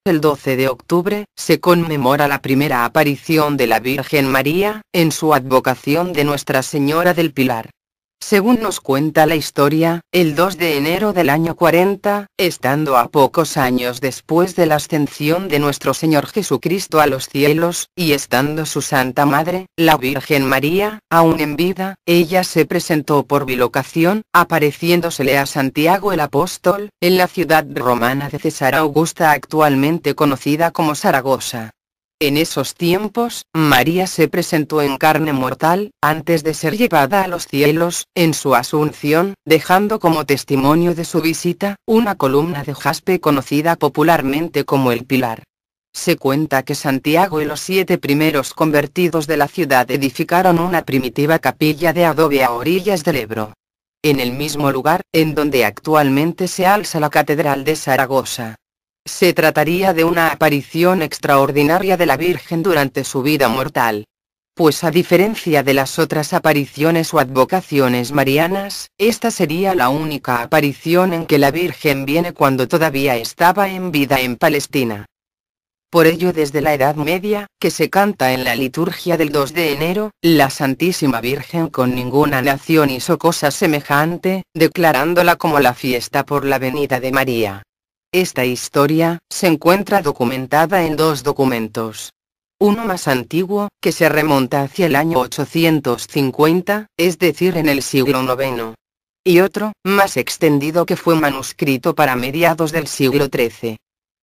El 12 de octubre, se conmemora la primera aparición de la Virgen María, en su advocación de Nuestra Señora del Pilar. Según nos cuenta la historia, el 2 de enero del año 40, estando a pocos años después de la ascensión de nuestro Señor Jesucristo a los cielos, y estando su Santa Madre, la Virgen María, aún en vida, ella se presentó por bilocación, apareciéndosele a Santiago el Apóstol, en la ciudad romana de César Augusta, actualmente conocida como Zaragoza. En esos tiempos, María se presentó en carne mortal, antes de ser llevada a los cielos, en su asunción, dejando como testimonio de su visita, una columna de jaspe conocida popularmente como el Pilar. Se cuenta que Santiago y los 7 primeros convertidos de la ciudad edificaron una primitiva capilla de adobe a orillas del Ebro. En el mismo lugar, en donde actualmente se alza la Catedral de Zaragoza. Se trataría de una aparición extraordinaria de la Virgen durante su vida mortal. Pues a diferencia de las otras apariciones o advocaciones marianas, esta sería la única aparición en que la Virgen viene cuando todavía estaba en vida en Palestina. Por ello desde la Edad Media, que se canta en la liturgia del 2 de enero, la Santísima Virgen con ninguna nación hizo cosa semejante, declarándola como la fiesta por la venida de María. Esta historia se encuentra documentada en 2 documentos. Uno más antiguo, que se remonta hacia el año 850, es decir en el siglo IX. Y otro, más extendido, que fue manuscrito para mediados del siglo XIII.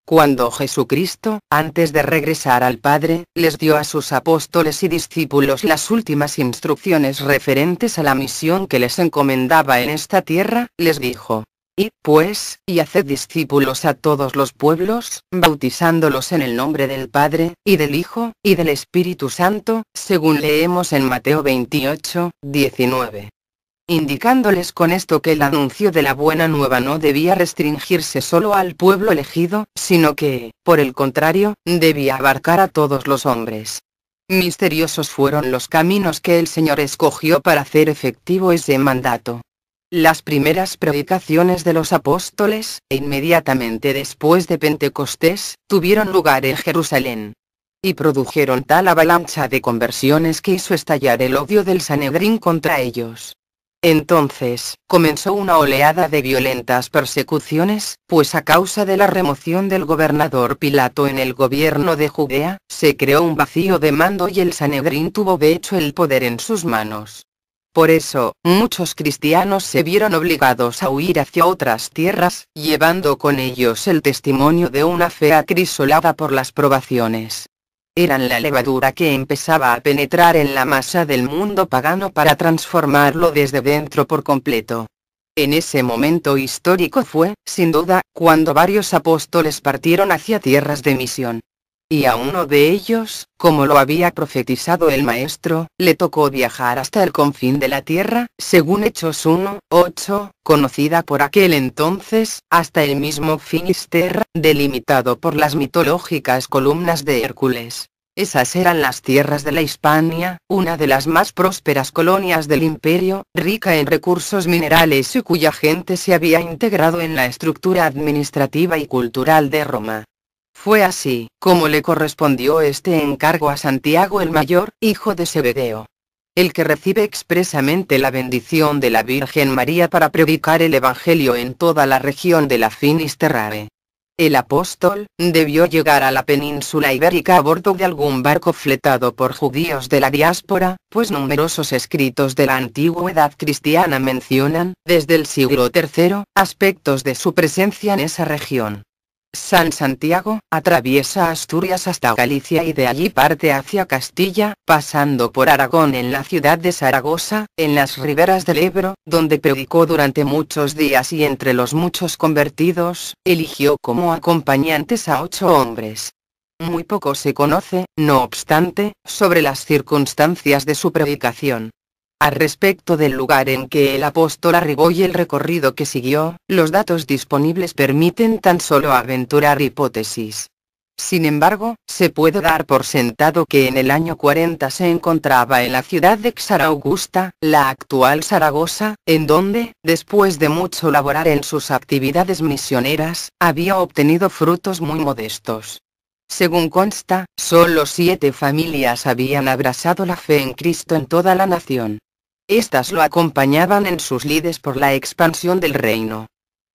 Cuando Jesucristo, antes de regresar al Padre, les dio a sus apóstoles y discípulos las últimas instrucciones referentes a la misión que les encomendaba en esta tierra, les dijo: Id, pues, y haced discípulos a todos los pueblos, bautizándolos en el nombre del Padre, y del Hijo, y del Espíritu Santo, según leemos en Mateo 28, 19. Indicándoles con esto que el anuncio de la buena nueva no debía restringirse solo al pueblo elegido, sino que, por el contrario, debía abarcar a todos los hombres. Misteriosos fueron los caminos que el Señor escogió para hacer efectivo ese mandato. Las primeras predicaciones de los apóstoles, inmediatamente después de Pentecostés, tuvieron lugar en Jerusalén. Y produjeron tal avalancha de conversiones que hizo estallar el odio del Sanedrín contra ellos. Entonces, comenzó una oleada de violentas persecuciones, pues a causa de la remoción del gobernador Pilato en el gobierno de Judea, se creó un vacío de mando y el Sanedrín tuvo de hecho el poder en sus manos. Por eso, muchos cristianos se vieron obligados a huir hacia otras tierras, llevando con ellos el testimonio de una fe acrisolada por las probaciones. Eran la levadura que empezaba a penetrar en la masa del mundo pagano para transformarlo desde dentro por completo. En ese momento histórico fue, sin duda, cuando varios apóstoles partieron hacia tierras de misión. Y a uno de ellos, como lo había profetizado el Maestro, le tocó viajar hasta el confín de la tierra, según Hechos 1, 8, conocida por aquel entonces, hasta el mismo Finisterre, delimitado por las mitológicas columnas de Hércules. Esas eran las tierras de la Hispania, una de las más prósperas colonias del imperio, rica en recursos minerales y cuya gente se había integrado en la estructura administrativa y cultural de Roma. Fue así, como le correspondió este encargo a Santiago el Mayor, hijo de Zebedeo. El que recibe expresamente la bendición de la Virgen María para predicar el Evangelio en toda la región de la Finisterrae. El apóstol debió llegar a la península ibérica a bordo de algún barco fletado por judíos de la diáspora, pues numerosos escritos de la antigüedad cristiana mencionan, desde el siglo III, aspectos de su presencia en esa región. San Santiago atraviesa Asturias hasta Galicia y de allí parte hacia Castilla, pasando por Aragón en la ciudad de Zaragoza, en las riberas del Ebro, donde predicó durante muchos días y entre los muchos convertidos, eligió como acompañantes a 8 hombres. Muy poco se conoce, no obstante, sobre las circunstancias de su predicación. Al respecto del lugar en que el apóstol arribó y el recorrido que siguió, los datos disponibles permiten tan solo aventurar hipótesis. Sin embargo, se puede dar por sentado que en el año 40 se encontraba en la ciudad de Xara Augusta, la actual Zaragoza, en donde, después de mucho laborar en sus actividades misioneras, había obtenido frutos muy modestos. Según consta, solo 7 familias habían abrazado la fe en Cristo en toda la nación. Estas lo acompañaban en sus lides por la expansión del reino.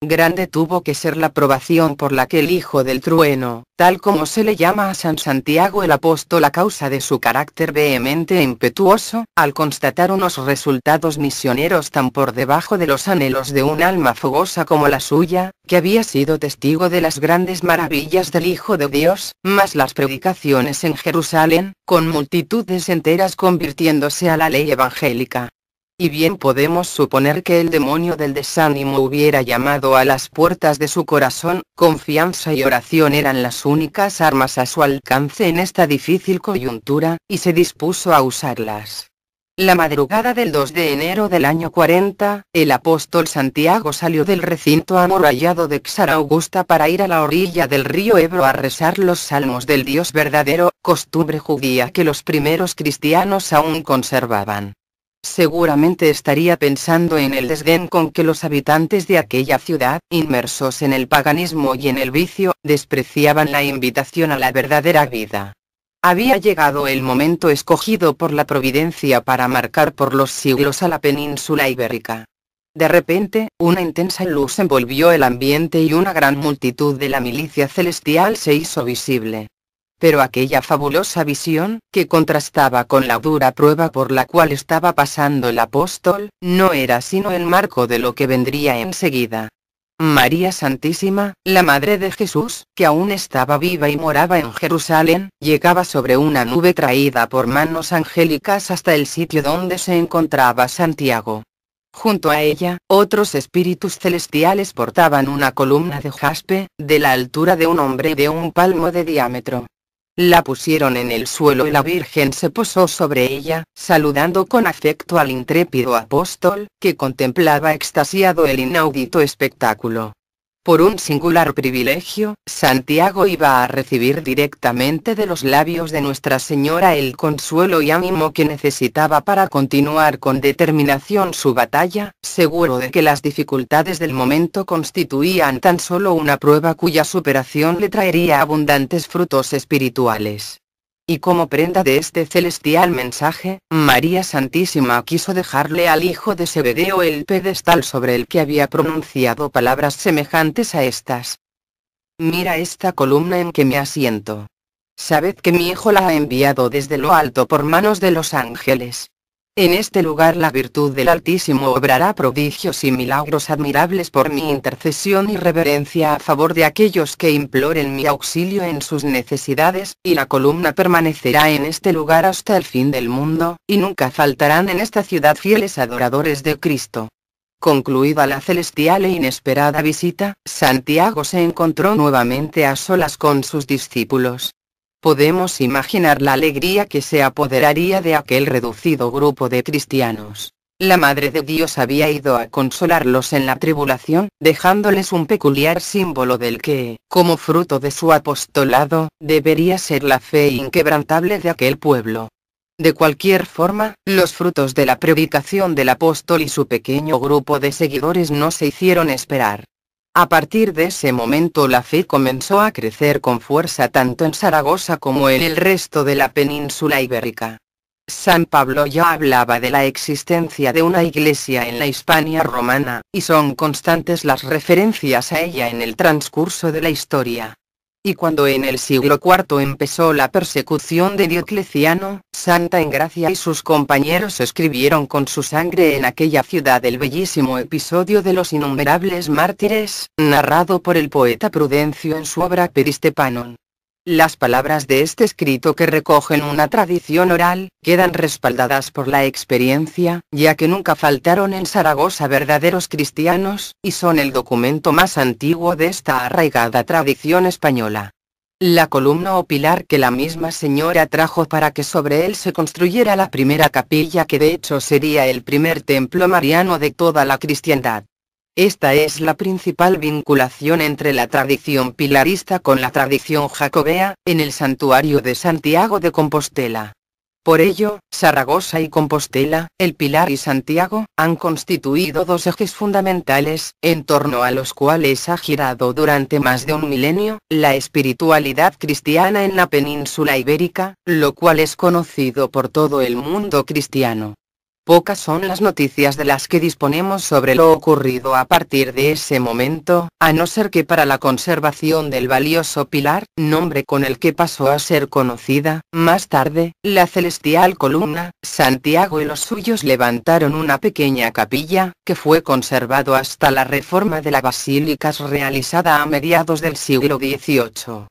Grande tuvo que ser la probación por la que el Hijo del Trueno, tal como se le llama a San Santiago el Apóstol a causa de su carácter vehemente e impetuoso, al constatar unos resultados misioneros tan por debajo de los anhelos de un alma fogosa como la suya, que había sido testigo de las grandes maravillas del Hijo de Dios, más las predicaciones en Jerusalén, con multitudes enteras convirtiéndose a la ley evangélica. Y bien podemos suponer que el demonio del desánimo hubiera llamado a las puertas de su corazón, confianza y oración eran las únicas armas a su alcance en esta difícil coyuntura, y se dispuso a usarlas. La madrugada del 2 de enero del año 40, el apóstol Santiago salió del recinto amurallado de Xara Augusta para ir a la orilla del río Ebro a rezar los salmos del Dios verdadero, costumbre judía que los primeros cristianos aún conservaban. Seguramente estaría pensando en el desdén con que los habitantes de aquella ciudad, inmersos en el paganismo y en el vicio, despreciaban la invitación a la verdadera vida. Había llegado el momento escogido por la providencia para marcar por los siglos a la península ibérica. De repente, una intensa luz envolvió el ambiente y una gran multitud de la milicia celestial se hizo visible. Pero aquella fabulosa visión, que contrastaba con la dura prueba por la cual estaba pasando el apóstol, no era sino el marco de lo que vendría enseguida. María Santísima, la Madre de Jesús, que aún estaba viva y moraba en Jerusalén, llegaba sobre una nube traída por manos angélicas hasta el sitio donde se encontraba Santiago. Junto a ella, otros espíritus celestiales portaban una columna de jaspe, de la altura de un hombre y de un palmo de diámetro. La pusieron en el suelo y la Virgen se posó sobre ella, saludando con afecto al intrépido apóstol, que contemplaba extasiado el inaudito espectáculo. Por un singular privilegio, Santiago iba a recibir directamente de los labios de Nuestra Señora el consuelo y ánimo que necesitaba para continuar con determinación su batalla, seguro de que las dificultades del momento constituían tan solo una prueba cuya superación le traería abundantes frutos espirituales. Y como prenda de este celestial mensaje, María Santísima quiso dejarle al hijo de Zebedeo el pedestal sobre el que había pronunciado palabras semejantes a estas. Mira esta columna en que me asiento. Sabed que mi hijo la ha enviado desde lo alto por manos de los ángeles. En este lugar la virtud del Altísimo obrará prodigios y milagros admirables por mi intercesión y reverencia a favor de aquellos que imploren mi auxilio en sus necesidades, y la columna permanecerá en este lugar hasta el fin del mundo, y nunca faltarán en esta ciudad fieles adoradores de Cristo. Concluida la celestial e inesperada visita, Santiago se encontró nuevamente a solas con sus discípulos. Podemos imaginar la alegría que se apoderaría de aquel reducido grupo de cristianos. La Madre de Dios había ido a consolarlos en la tribulación, dejándoles un peculiar símbolo del que, como fruto de su apostolado, debería ser la fe inquebrantable de aquel pueblo. De cualquier forma, los frutos de la predicación del apóstol y su pequeño grupo de seguidores no se hicieron esperar. A partir de ese momento la fe comenzó a crecer con fuerza tanto en Zaragoza como en el resto de la península ibérica. San Pablo ya hablaba de la existencia de una iglesia en la Hispania romana, y son constantes las referencias a ella en el transcurso de la historia. Y cuando en el siglo IV empezó la persecución de Diocleciano, Santa Engracia y sus compañeros escribieron con su sangre en aquella ciudad el bellísimo episodio de los innumerables mártires, narrado por el poeta Prudencio en su obra Peristepanon. Las palabras de este escrito, que recogen una tradición oral, quedan respaldadas por la experiencia, ya que nunca faltaron en Zaragoza verdaderos cristianos, y son el documento más antiguo de esta arraigada tradición española. La columna o pilar que la misma señora trajo para que sobre él se construyera la primera capilla, que de hecho sería el primer templo mariano de toda la cristiandad. Esta es la principal vinculación entre la tradición pilarista con la tradición jacobea, en el santuario de Santiago de Compostela. Por ello, Zaragoza y Compostela, el Pilar y Santiago, han constituido dos ejes fundamentales, en torno a los cuales ha girado durante más de un milenio, la espiritualidad cristiana en la península ibérica, lo cual es conocido por todo el mundo cristiano. Pocas son las noticias de las que disponemos sobre lo ocurrido a partir de ese momento, a no ser que para la conservación del valioso pilar, nombre con el que pasó a ser conocida, más tarde, la celestial columna, Santiago y los suyos levantaron una pequeña capilla, que fue conservado hasta la reforma de la basílica realizada a mediados del siglo XVIII.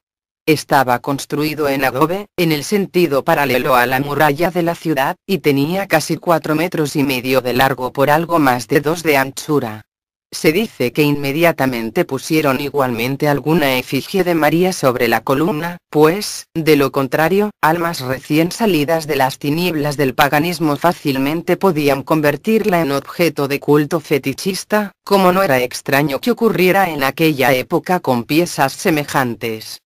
Estaba construido en adobe, en el sentido paralelo a la muralla de la ciudad, y tenía casi 4,5 metros de largo por algo más de 2 de anchura. Se dice que inmediatamente pusieron igualmente alguna efigie de María sobre la columna, pues, de lo contrario, almas recién salidas de las tinieblas del paganismo fácilmente podían convertirla en objeto de culto fetichista, como no era extraño que ocurriera en aquella época con piezas semejantes.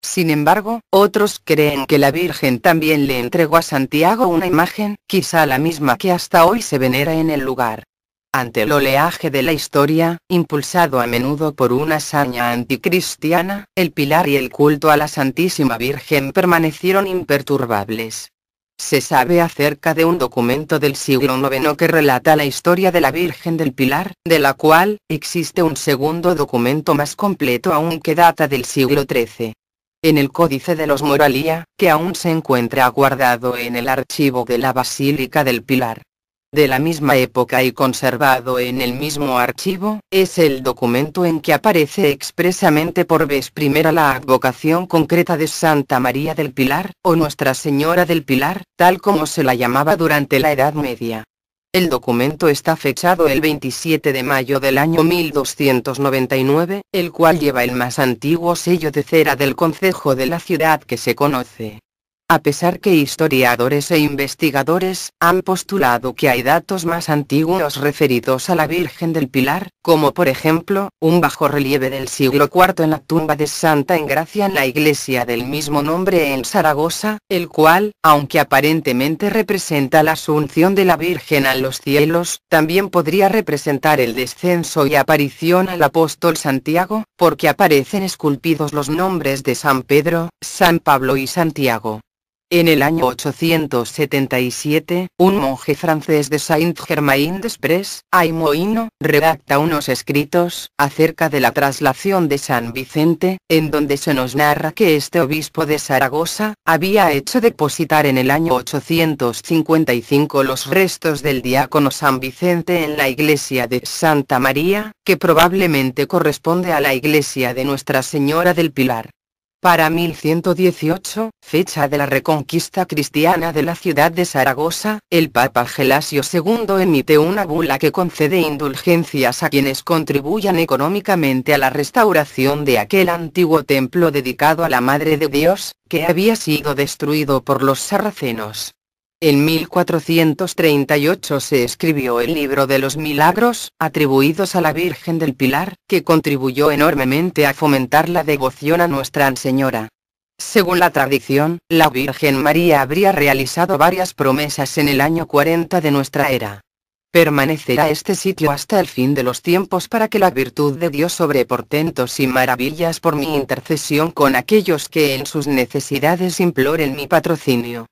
Sin embargo, otros creen que la Virgen también le entregó a Santiago una imagen, quizá la misma que hasta hoy se venera en el lugar. Ante el oleaje de la historia, impulsado a menudo por una saña anticristiana, el pilar y el culto a la Santísima Virgen permanecieron imperturbables. Se sabe acerca de un documento del siglo IX que relata la historia de la Virgen del Pilar, de la cual, existe un segundo documento más completo aún que data del siglo XIII. En el Códice de los Moralía, que aún se encuentra guardado en el archivo de la Basílica del Pilar, de la misma época y conservado en el mismo archivo, es el documento en que aparece expresamente por vez primera la advocación concreta de Santa María del Pilar, o Nuestra Señora del Pilar, tal como se la llamaba durante la Edad Media. El documento está fechado el 27 de mayo del año 1299, el cual lleva el más antiguo sello de cera del concejo de la ciudad que se conoce. A pesar que historiadores e investigadores han postulado que hay datos más antiguos referidos a la Virgen del Pilar, como por ejemplo, un bajorrelieve del siglo IV en la tumba de Santa Engracia en la iglesia del mismo nombre en Zaragoza, el cual, aunque aparentemente representa la asunción de la Virgen a los cielos, también podría representar el descenso y aparición al apóstol Santiago, porque aparecen esculpidos los nombres de San Pedro, San Pablo y Santiago. En el año 877, un monje francés de Saint-Germain-des-Prés, Aymoino, redacta unos escritos acerca de la traslación de San Vicente, en donde se nos narra que este obispo de Zaragoza había hecho depositar en el año 855 los restos del diácono San Vicente en la iglesia de Santa María, que probablemente corresponde a la iglesia de Nuestra Señora del Pilar. Para 1118, fecha de la reconquista cristiana de la ciudad de Zaragoza, el Papa Gelasio II emite una bula que concede indulgencias a quienes contribuyan económicamente a la restauración de aquel antiguo templo dedicado a la Madre de Dios, que había sido destruido por los sarracenos. En 1438 se escribió el Libro de los Milagros, atribuidos a la Virgen del Pilar, que contribuyó enormemente a fomentar la devoción a Nuestra Señora. Según la tradición, la Virgen María habría realizado varias promesas en el año 40 de nuestra era. Permanecerá este sitio hasta el fin de los tiempos para que la virtud de Dios sobre portentos y maravillas por mi intercesión con aquellos que en sus necesidades imploren mi patrocinio.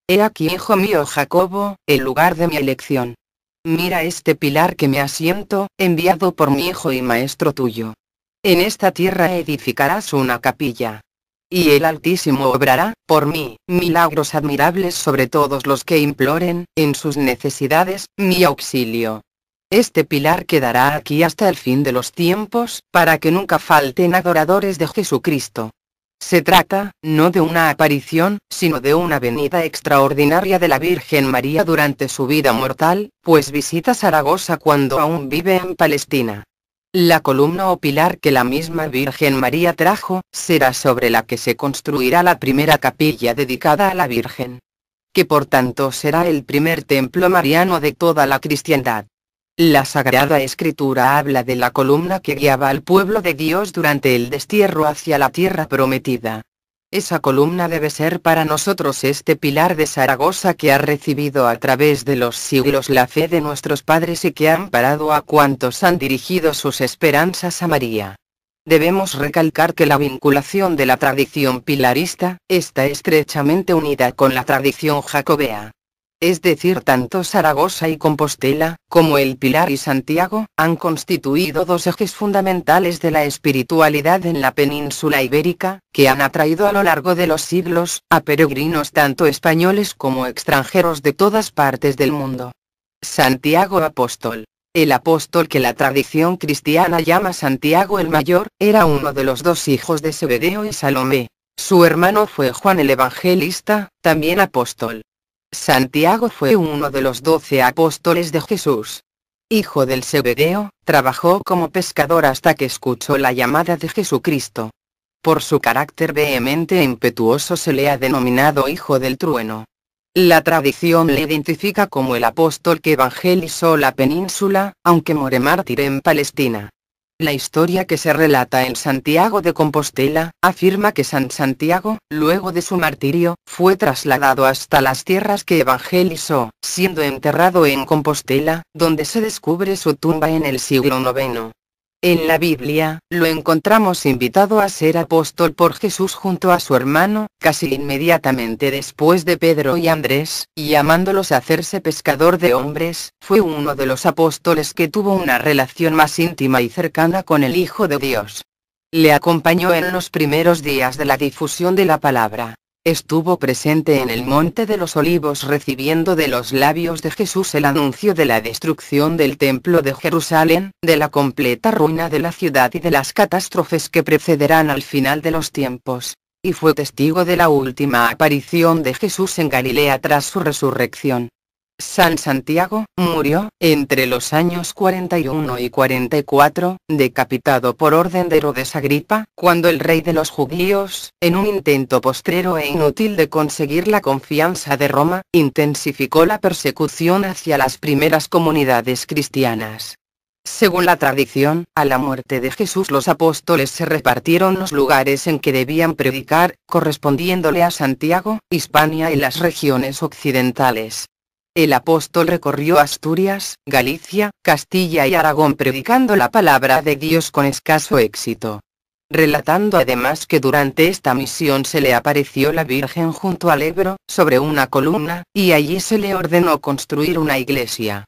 He aquí, hijo mío Jacobo, el lugar de mi elección. Mira este pilar que me asiento, enviado por mi hijo y maestro tuyo. En esta tierra edificarás una capilla. Y el Altísimo obrará, por mí, milagros admirables sobre todos los que imploren, en sus necesidades, mi auxilio. Este pilar quedará aquí hasta el fin de los tiempos, para que nunca falten adoradores de Jesucristo. Se trata, no de una aparición, sino de una venida extraordinaria de la Virgen María durante su vida mortal, pues visita Zaragoza cuando aún vive en Palestina. La columna o pilar que la misma Virgen María trajo, será sobre la que se construirá la primera capilla dedicada a la Virgen, que por tanto será el primer templo mariano de toda la cristiandad. La Sagrada Escritura habla de la columna que guiaba al pueblo de Dios durante el destierro hacia la tierra prometida. Esa columna debe ser para nosotros este pilar de Zaragoza que ha recibido a través de los siglos la fe de nuestros padres y que ha amparado a cuantos han dirigido sus esperanzas a María. Debemos recalcar que la vinculación de la tradición pilarista está estrechamente unida con la tradición jacobea. Es decir, tanto Zaragoza y Compostela, como el Pilar y Santiago, han constituido dos ejes fundamentales de la espiritualidad en la península ibérica, que han atraído a lo largo de los siglos, a peregrinos tanto españoles como extranjeros de todas partes del mundo. Santiago Apóstol. El apóstol que la tradición cristiana llama Santiago el Mayor, era uno de los dos hijos de Zebedeo y Salomé. Su hermano fue Juan el Evangelista, también apóstol. Santiago fue uno de los 12 apóstoles de Jesús. Hijo del Zebedeo, trabajó como pescador hasta que escuchó la llamada de Jesucristo. Por su carácter vehemente e impetuoso se le ha denominado hijo del trueno. La tradición le identifica como el apóstol que evangelizó la península, aunque muere mártir en Palestina. La historia que se relata en Santiago de Compostela, afirma que San Santiago, luego de su martirio, fue trasladado hasta las tierras que evangelizó, siendo enterrado en Compostela, donde se descubre su tumba en el siglo IX. En la Biblia, lo encontramos invitado a ser apóstol por Jesús junto a su hermano, casi inmediatamente después de Pedro y Andrés, y llamándolos a hacerse pescador de hombres, fue uno de los apóstoles que tuvo una relación más íntima y cercana con el Hijo de Dios. Le acompañó en los primeros días de la difusión de la palabra. Estuvo presente en el Monte de los Olivos recibiendo de los labios de Jesús el anuncio de la destrucción del Templo de Jerusalén, de la completa ruina de la ciudad y de las catástrofes que precederán al final de los tiempos, y fue testigo de la última aparición de Jesús en Galilea tras su resurrección. San Santiago murió, entre los años 41 y 44, decapitado por orden de Herodes Agripa, cuando el rey de los judíos, en un intento postrero e inútil de conseguir la confianza de Roma, intensificó la persecución hacia las primeras comunidades cristianas. Según la tradición, a la muerte de Jesús los apóstoles se repartieron los lugares en que debían predicar, correspondiéndole a Santiago, Hispania y las regiones occidentales. El apóstol recorrió Asturias, Galicia, Castilla y Aragón predicando la palabra de Dios con escaso éxito. Relatando además que durante esta misión se le apareció la Virgen junto al Ebro, sobre una columna, y allí se le ordenó construir una iglesia.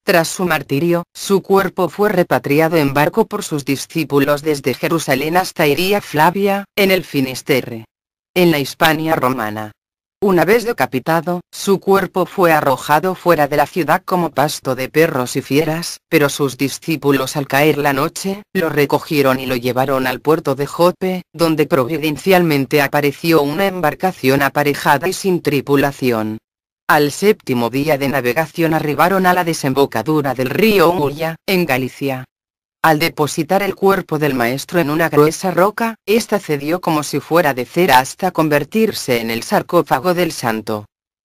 Tras su martirio, su cuerpo fue repatriado en barco por sus discípulos desde Jerusalén hasta Iria Flavia, en el Finisterre, en la Hispania romana. Una vez decapitado, su cuerpo fue arrojado fuera de la ciudad como pasto de perros y fieras, pero sus discípulos al caer la noche, lo recogieron y lo llevaron al puerto de Jope, donde providencialmente apareció una embarcación aparejada y sin tripulación. Al séptimo día de navegación arribaron a la desembocadura del río Ulla, en Galicia. Al depositar el cuerpo del maestro en una gruesa roca, ésta cedió como si fuera de cera hasta convertirse en el sarcófago del santo.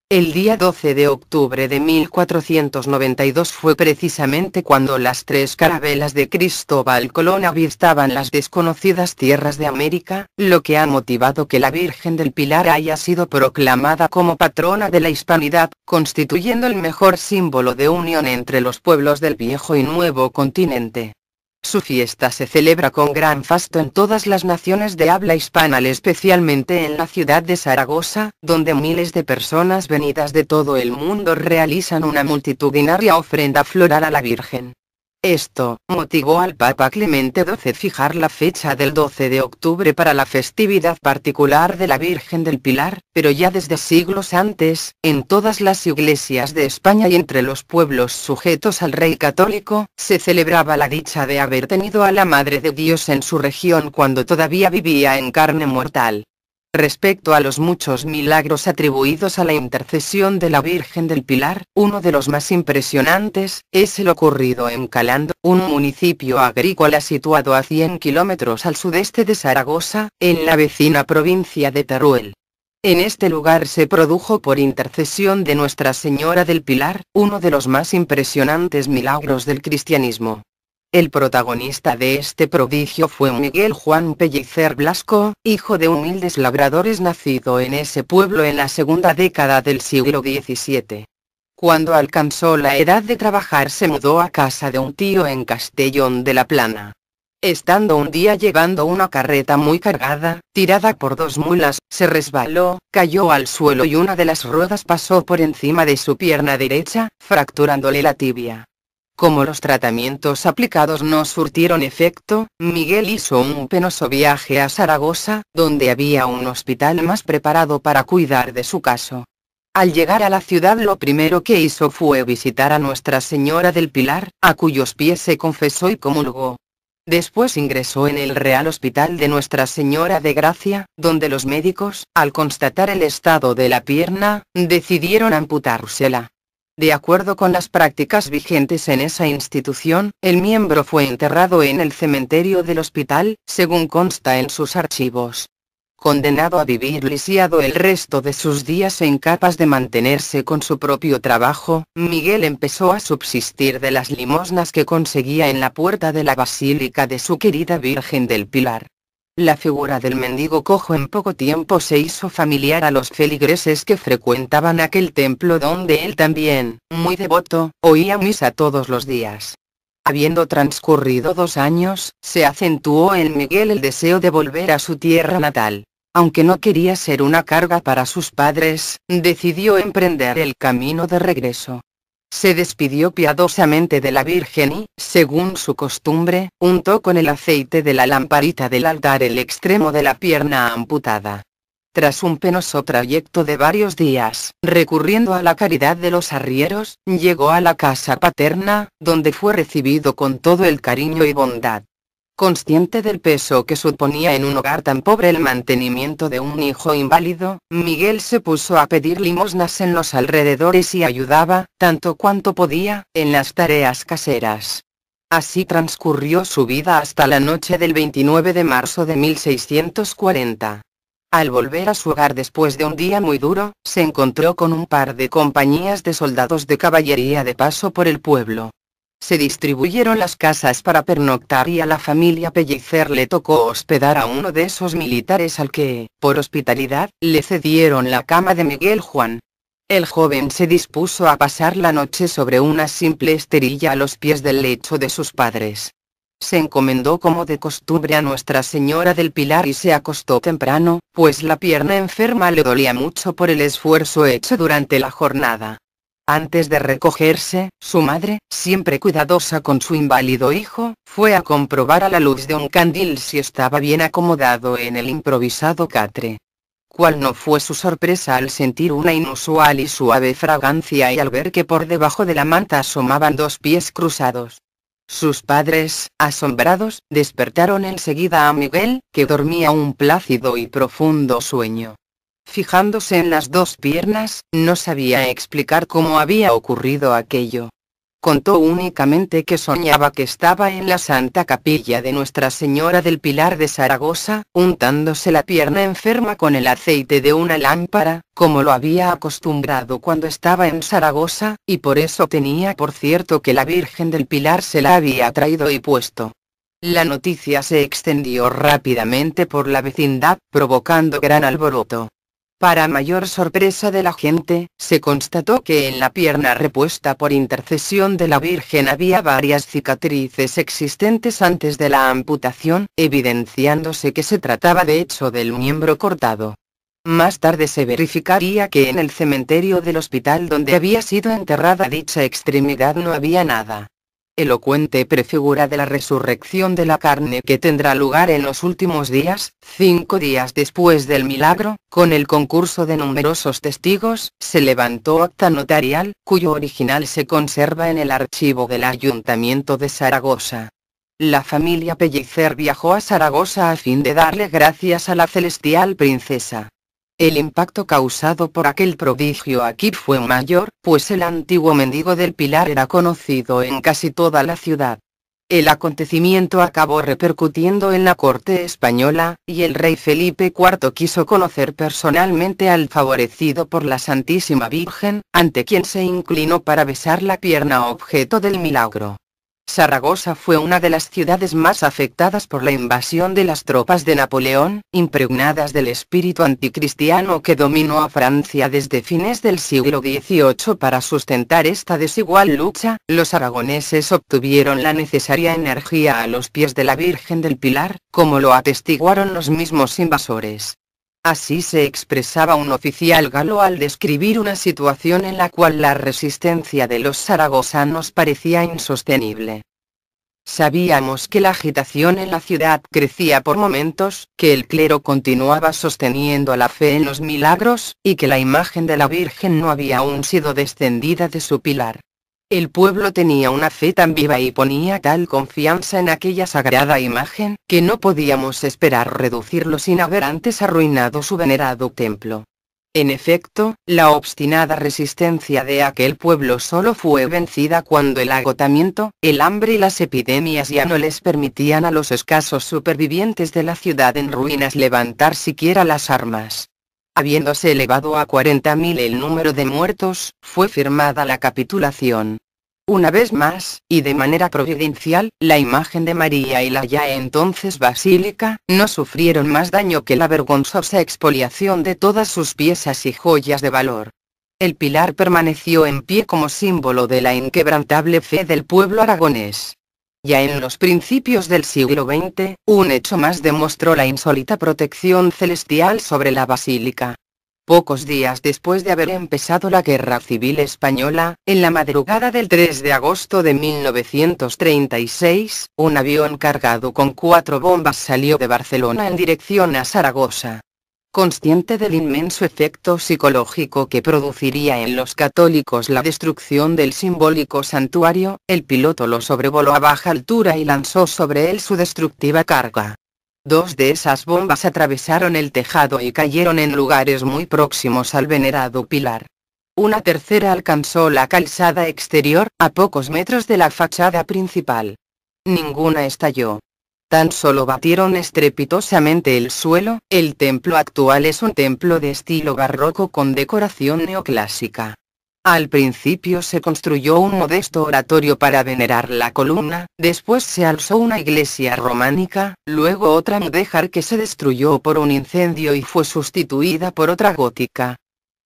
El día 12 de octubre de 1492 fue precisamente cuando las 3 carabelas de Cristóbal Colón avistaban las desconocidas tierras de América, lo que ha motivado que la Virgen del Pilar haya sido proclamada como patrona de la hispanidad, constituyendo el mejor símbolo de unión entre los pueblos del viejo y nuevo continente. Su fiesta se celebra con gran fasto en todas las naciones de habla hispana, especialmente en la ciudad de Zaragoza, donde miles de personas venidas de todo el mundo realizan una multitudinaria ofrenda floral a la Virgen. Esto motivó al Papa Clemente XII fijar la fecha del 12 de octubre para la festividad particular de la Virgen del Pilar, pero ya desde siglos antes, en todas las iglesias de España y entre los pueblos sujetos al rey católico, se celebraba la dicha de haber tenido a la Madre de Dios en su región cuando todavía vivía en carne mortal. Respecto a los muchos milagros atribuidos a la intercesión de la Virgen del Pilar, uno de los más impresionantes, es el ocurrido en Calando, un municipio agrícola situado a 100 kilómetros al sudeste de Zaragoza, en la vecina provincia de Teruel. En este lugar se produjo por intercesión de Nuestra Señora del Pilar, uno de los más impresionantes milagros del cristianismo. El protagonista de este prodigio fue Miguel Juan Pellicer Blasco, hijo de humildes labradores nacido en ese pueblo en la segunda década del siglo XVII. Cuando alcanzó la edad de trabajar se mudó a casa de un tío en Castellón de la Plana. Estando un día llevando una carreta muy cargada, tirada por dos mulas, se resbaló, cayó al suelo y una de las ruedas pasó por encima de su pierna derecha, fracturándole la tibia. Como los tratamientos aplicados no surtieron efecto, Miguel hizo un penoso viaje a Zaragoza, donde había un hospital más preparado para cuidar de su caso. Al llegar a la ciudad lo primero que hizo fue visitar a Nuestra Señora del Pilar, a cuyos pies se confesó y comulgó. Después ingresó en el Real Hospital de Nuestra Señora de Gracia, donde los médicos, al constatar el estado de la pierna, decidieron amputársela. De acuerdo con las prácticas vigentes en esa institución, el miembro fue enterrado en el cementerio del hospital, según consta en sus archivos. Condenado a vivir lisiado el resto de sus días e incapaz de mantenerse con su propio trabajo, Miguel empezó a subsistir de las limosnas que conseguía en la puerta de la basílica de su querida Virgen del Pilar. La figura del mendigo cojo en poco tiempo se hizo familiar a los feligreses que frecuentaban aquel templo donde él también, muy devoto, oía misa todos los días. Habiendo transcurrido 2 años, se acentuó en Miguel el deseo de volver a su tierra natal. Aunque no quería ser una carga para sus padres, decidió emprender el camino de regreso. Se despidió piadosamente de la Virgen y, según su costumbre, untó con el aceite de la lamparita del altar el extremo de la pierna amputada. Tras un penoso trayecto de varios días, recurriendo a la caridad de los arrieros, llegó a la casa paterna, donde fue recibido con todo el cariño y bondad. Consciente del peso que suponía en un hogar tan pobre el mantenimiento de un hijo inválido, Miguel se puso a pedir limosnas en los alrededores y ayudaba, tanto cuanto podía, en las tareas caseras. Así transcurrió su vida hasta la noche del 29 de marzo de 1640. Al volver a su hogar después de un día muy duro, se encontró con un par de compañías de soldados de caballería de paso por el pueblo. Se distribuyeron las casas para pernoctar y a la familia Pellicer le tocó hospedar a uno de esos militares al que, por hospitalidad, le cedieron la cama de Miguel Juan. El joven se dispuso a pasar la noche sobre una simple esterilla a los pies del lecho de sus padres. Se encomendó como de costumbre a Nuestra Señora del Pilar y se acostó temprano, pues la pierna enferma le dolía mucho por el esfuerzo hecho durante la jornada. Antes de recogerse, su madre, siempre cuidadosa con su inválido hijo, fue a comprobar a la luz de un candil si estaba bien acomodado en el improvisado catre. Cuál no fue su sorpresa al sentir una inusual y suave fragancia y al ver que por debajo de la manta asomaban 2 pies cruzados. Sus padres, asombrados, despertaron enseguida a Miguel, que dormía un plácido y profundo sueño. Fijándose en las 2 piernas, no sabía explicar cómo había ocurrido aquello. Contó únicamente que soñaba que estaba en la Santa Capilla de Nuestra Señora del Pilar de Zaragoza, untándose la pierna enferma con el aceite de una lámpara, como lo había acostumbrado cuando estaba en Zaragoza, y por eso tenía por cierto que la Virgen del Pilar se la había traído y puesto. La noticia se extendió rápidamente por la vecindad, provocando gran alboroto. Para mayor sorpresa de la gente, se constató que en la pierna repuesta por intercesión de la Virgen había varias cicatrices existentes antes de la amputación, evidenciándose que se trataba de hecho del miembro cortado. Más tarde se verificaría que en el cementerio del hospital donde había sido enterrada dicha extremidad no había nada. Elocuente prefigura de la resurrección de la carne que tendrá lugar en los últimos días, 5 días después del milagro, con el concurso de numerosos testigos, se levantó acta notarial, cuyo original se conserva en el archivo del Ayuntamiento de Zaragoza. La familia Pellicer viajó a Zaragoza a fin de darle gracias a la celestial princesa. El impacto causado por aquel prodigio aquí fue mayor, pues el antiguo mendigo del Pilar era conocido en casi toda la ciudad. El acontecimiento acabó repercutiendo en la corte española, y el rey Felipe IV quiso conocer personalmente al favorecido por la Santísima Virgen, ante quien se inclinó para besar la pierna objeto del milagro. Zaragoza fue una de las ciudades más afectadas por la invasión de las tropas de Napoleón, impregnadas del espíritu anticristiano que dominó a Francia desde fines del siglo XVIII. Para sustentar esta desigual lucha, los aragoneses obtuvieron la necesaria energía a los pies de la Virgen del Pilar, como lo atestiguaron los mismos invasores. Así se expresaba un oficial galo al describir una situación en la cual la resistencia de los zaragozanos parecía insostenible. Sabíamos que la agitación en la ciudad crecía por momentos, que el clero continuaba sosteniendo la fe en los milagros, y que la imagen de la Virgen no había aún sido descendida de su pilar. El pueblo tenía una fe tan viva y ponía tal confianza en aquella sagrada imagen, que no podíamos esperar reducirlo sin haber antes arruinado su venerado templo. En efecto, la obstinada resistencia de aquel pueblo solo fue vencida cuando el agotamiento, el hambre y las epidemias ya no les permitían a los escasos supervivientes de la ciudad en ruinas levantar siquiera las armas. Habiéndose elevado a 40.000 el número de muertos, fue firmada la capitulación. Una vez más, y de manera providencial, la imagen de María y la ya entonces basílica, no sufrieron más daño que la vergonzosa expoliación de todas sus piezas y joyas de valor. El pilar permaneció en pie como símbolo de la inquebrantable fe del pueblo aragonés. Ya en los principios del siglo XX, un hecho más demostró la insólita protección celestial sobre la basílica. Pocos días después de haber empezado la Guerra Civil Española, en la madrugada del 3 de agosto de 1936, un avión cargado con 4 bombas salió de Barcelona en dirección a Zaragoza. Consciente del inmenso efecto psicológico que produciría en los católicos la destrucción del simbólico santuario, el piloto lo sobrevoló a baja altura y lanzó sobre él su destructiva carga. 2 de esas bombas atravesaron el tejado y cayeron en lugares muy próximos al venerado pilar. Una tercera alcanzó la calzada exterior, a pocos metros de la fachada principal. Ninguna estalló. Tan solo batieron estrepitosamente el suelo. El templo actual es un templo de estilo barroco con decoración neoclásica. Al principio se construyó un modesto oratorio para venerar la columna, después se alzó una iglesia románica, luego otra mudéjar que se destruyó por un incendio y fue sustituida por otra gótica.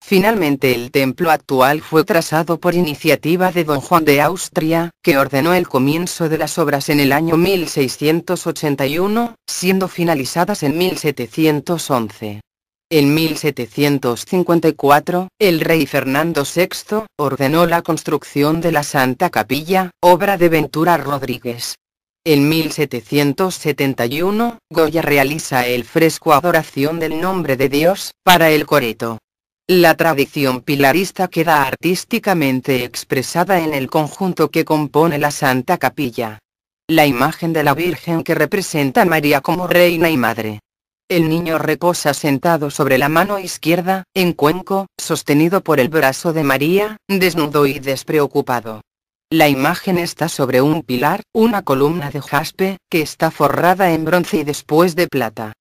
Finalmente el templo actual fue trazado por iniciativa de don Juan de Austria, que ordenó el comienzo de las obras en el año 1681, siendo finalizadas en 1711. En 1754, el rey Fernando VI ordenó la construcción de la Santa Capilla, obra de Ventura Rodríguez. En 1771, Goya realiza el fresco Adoración del Nombre de Dios, para el Coreto. La tradición pilarista queda artísticamente expresada en el conjunto que compone la Santa Capilla. La imagen de la Virgen que representa a María como reina y madre. El niño reposa sentado sobre la mano izquierda, en cuenco, sostenido por el brazo de María, desnudo y despreocupado. La imagen está sobre un pilar, una columna de jaspe, que está forrada en bronce y después de plata.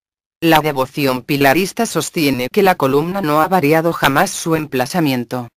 La devoción pilarista sostiene que la columna no ha variado jamás su emplazamiento.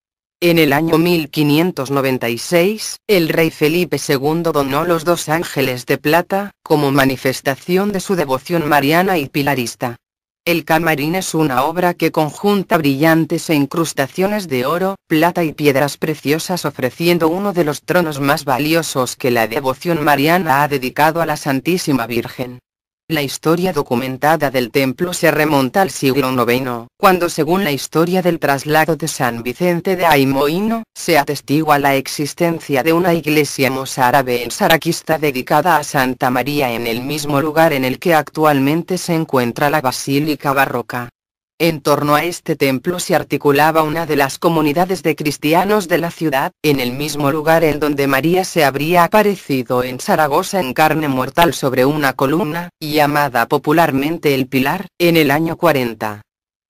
En el año 1596, el rey Felipe II donó los 2 ángeles de plata, como manifestación de su devoción mariana y pilarista. El camarín es una obra que conjunta brillantes e incrustaciones de oro, plata y piedras preciosas, ofreciendo uno de los tronos más valiosos que la devoción mariana ha dedicado a la Santísima Virgen. La historia documentada del templo se remonta al siglo IX, cuando según la historia del traslado de San Vicente de Aymoíno, se atestigua la existencia de una iglesia mozárabe en Zaraquista dedicada a Santa María en el mismo lugar en el que actualmente se encuentra la basílica barroca. En torno a este templo se articulaba una de las comunidades de cristianos de la ciudad, en el mismo lugar en donde María se habría aparecido en Zaragoza en carne mortal sobre una columna, llamada popularmente el Pilar, en el año 40.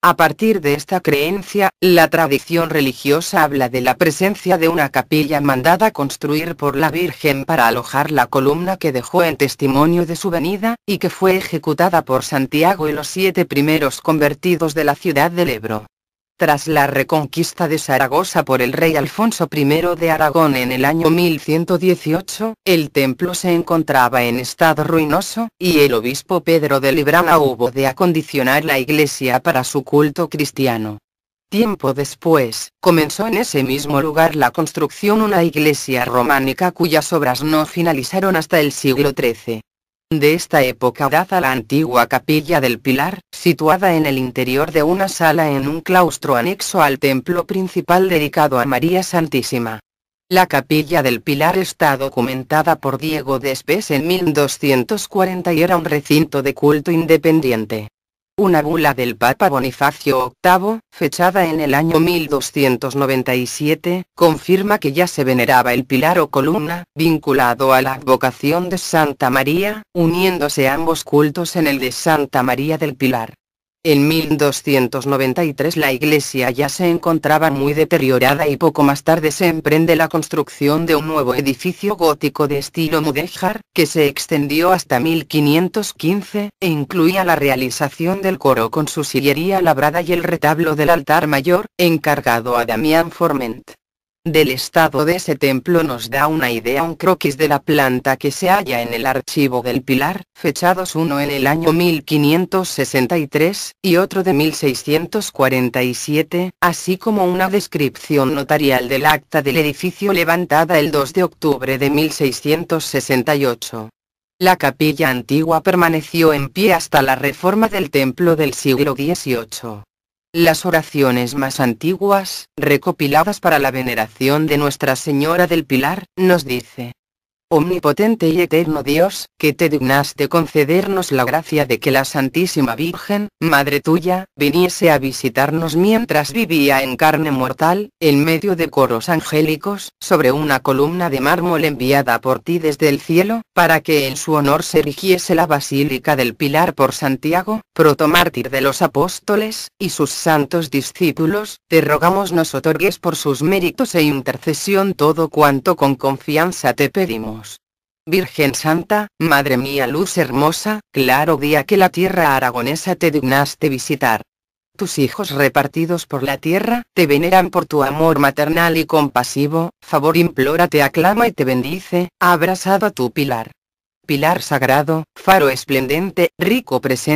A partir de esta creencia, la tradición religiosa habla de la presencia de una capilla mandada construir por la Virgen para alojar la columna que dejó en testimonio de su venida, y que fue ejecutada por Santiago y los 7 primeros convertidos de la ciudad del Ebro. Tras la reconquista de Zaragoza por el rey Alfonso I de Aragón en el año 1118, el templo se encontraba en estado ruinoso, y el obispo Pedro de Librana hubo de acondicionar la iglesia para su culto cristiano. Tiempo después, comenzó en ese mismo lugar la construcción una iglesia románica cuyas obras no finalizaron hasta el siglo XIII. De esta época data la antigua Capilla del Pilar, situada en el interior de una sala en un claustro anexo al templo principal dedicado a María Santísima. La Capilla del Pilar está documentada por Diego de Espés en 1240 y era un recinto de culto independiente. Una bula del Papa Bonifacio VIII, fechada en el año 1297, confirma que ya se veneraba el pilar o columna, vinculado a la advocación de Santa María, uniéndose ambos cultos en el de Santa María del Pilar. En 1293 la iglesia ya se encontraba muy deteriorada y poco más tarde se emprende la construcción de un nuevo edificio gótico de estilo mudéjar, que se extendió hasta 1515, e incluía la realización del coro con su sillería labrada y el retablo del altar mayor, encargado a Damián Forment. Del estado de ese templo nos da una idea un croquis de la planta que se halla en el archivo del Pilar, fechados uno en el año 1563, y otro de 1647, así como una descripción notarial del acta del edificio levantada el 2 de octubre de 1668. La capilla antigua permaneció en pie hasta la reforma del templo del siglo XVIII. Las oraciones más antiguas, recopiladas para la veneración de Nuestra Señora del Pilar, nos dice: Omnipotente y eterno Dios, que te dignaste concedernos la gracia de que la Santísima Virgen, Madre tuya, viniese a visitarnos mientras vivía en carne mortal, en medio de coros angélicos, sobre una columna de mármol enviada por ti desde el cielo, para que en su honor se erigiese la Basílica del Pilar por Santiago, protomártir de los apóstoles, y sus santos discípulos, te rogamos nos otorgues por sus méritos e intercesión todo cuanto con confianza te pedimos. Virgen Santa, Madre mía luz hermosa, claro día que la tierra aragonesa te dignaste visitar. Tus hijos repartidos por la tierra, te veneran por tu amor maternal y compasivo, favor implora te aclama y te bendice, abrazado a tu pilar. Pilar sagrado, faro esplendente, rico presente.